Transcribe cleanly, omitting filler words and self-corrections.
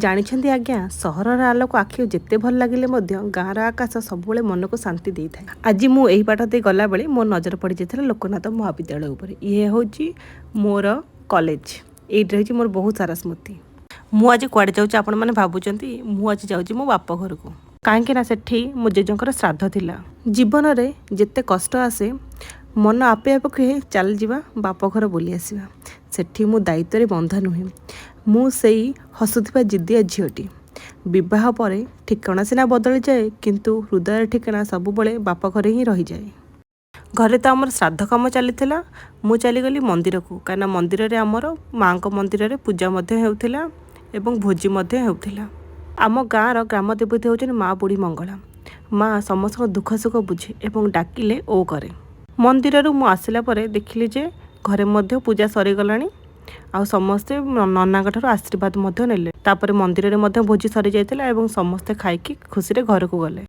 ଜାଣିଛନ୍ତି ଆଜ୍ଞା, ସହରର ଆଲୋକ ଆଖିକୁ ଯେତେ ଭଲ ଲାଗିଲେ ମଧ୍ୟ ଗାଁର ଆକାଶ ସବୁବେଳେ ମନକୁ ଶାନ୍ତି ଦେଇଥାଏ। ଆଜି ମୁଁ ଏହି ବାଟ ଦେଇ ଗଲାବେଳେ ମୋ ନଜର ପଡ଼ିଯାଇଥିଲା ଲୋକନାଥ ମହାବିଦ୍ୟାଳୟ ଉପରେ। ଇଏ ହେଉଛି ମୋର କଲେଜ। ଏଇଠି ରହିଛି ମୋର ବହୁତ ସାରା ସ୍ମୃତି। ମୁଁ ଆଜି କୁଆଡ଼େ ଯାଉଛି ଆପଣମାନେ ଭାବୁଛନ୍ତି? ମୁଁ ଆଜି ଯାଉଛି ମୋ ବାପ ଘରକୁ। କାହିଁକି ନା ସେଠି ମୋ ଜେଜେଙ୍କର ଶ୍ରାଦ୍ଧ ଥିଲା। ଜୀବନରେ ଯେତେ କଷ୍ଟ ଆସେ ମନ ଆପେ ଆପେ କୁହେ ଚାଲିଯିବା ବାପ ଘର ବୁଲି ଆସିବା। ସେଠି ମୁଁ ଦାୟିତ୍ୱରେ ବନ୍ଧା ନୁହେଁ। ମୁଁ ସେଇ ହସୁଥିବା ଜିଦିଆ ଝିଅଟି। ବିବାହ ପରେ ଠିକଣା ସିନା ବଦଳିଯାଏ, କିନ୍ତୁ ହୃଦୟର ଠିକଣା ସବୁବେଳେ ବାପ ଘରେ ହିଁ ରହିଯାଏ। ଘରେ ତ ଆମର ଶ୍ରାଦ୍ଧ କାମ ଚାଲିଥିଲା। ମୁଁ ଚାଲିଗଲି ମନ୍ଦିରକୁ, କାହିଁକିନା ମନ୍ଦିରରେ ଆମର ମାଆଙ୍କ ମନ୍ଦିରରେ ପୂଜା ମଧ୍ୟ ହେଉଥିଲା ଏବଂ ଭୋଜି ମଧ୍ୟ ହେଉଥିଲା। ଆମ ଗାଁର ଗ୍ରାମ ଦେବତୀ ହେଉଛନ୍ତି ମା ବୁଢ଼ୀ ମଙ୍ଗଳା। ମା ସମସ୍ତଙ୍କ ଦୁଃଖ ସୁଖ ବୁଝେ ଏବଂ ଡାକିଲେ ଓ କରେ। ମନ୍ଦିରରୁ ମୁଁ ଆସିଲା ପରେ ଦେଖିଲି ଯେ ଘରେ ମଧ୍ୟ ପୂଜା ସରିଗଲାଣି ଆଉ ସମସ୍ତେ ନନାଙ୍କ ଠାରୁ ଆଶୀର୍ବାଦ ମଧ୍ୟ ନେଲେ। ତାପରେ ମନ୍ଦିରରେ ମଧ୍ୟ ଭୋଜି ସରିଯାଇଥିଲା ଏବଂ ସମସ୍ତେ ଖାଇକି ଖୁସିରେ ଘରକୁ ଗଲେ।